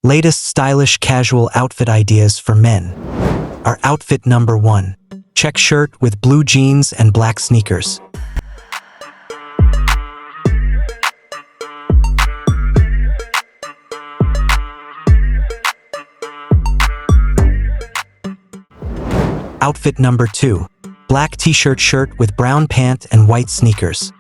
Latest stylish casual outfit ideas for men. Our outfit number 1. Check shirt with blue jeans and black sneakers. Outfit number 2. Black t-shirt shirt with brown pant and white sneakers.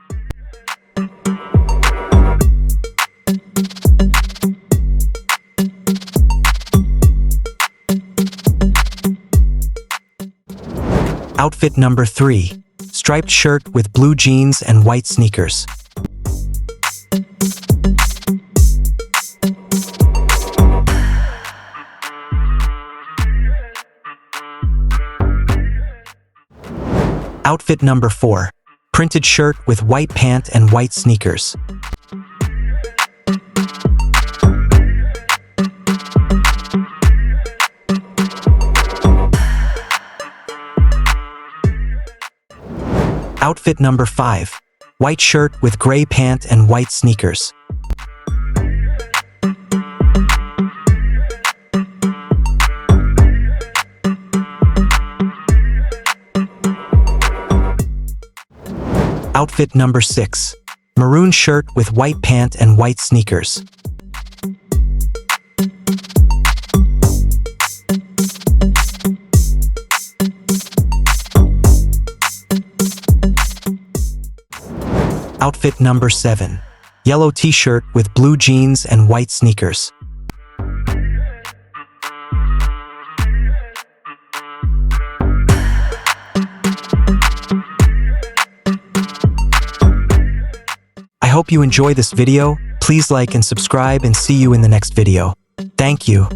Outfit number 3. Striped shirt with blue jeans and white sneakers. Outfit number 4. Printed shirt with white pant and white sneakers. Outfit number 5. White shirt with gray pant and white sneakers. Outfit number 6. Maroon shirt with white pant and white sneakers. Outfit number 7. Yellow t-shirt with blue jeans and white sneakers. I hope you enjoy this video. Please like and subscribe and see you in the next video. Thank you.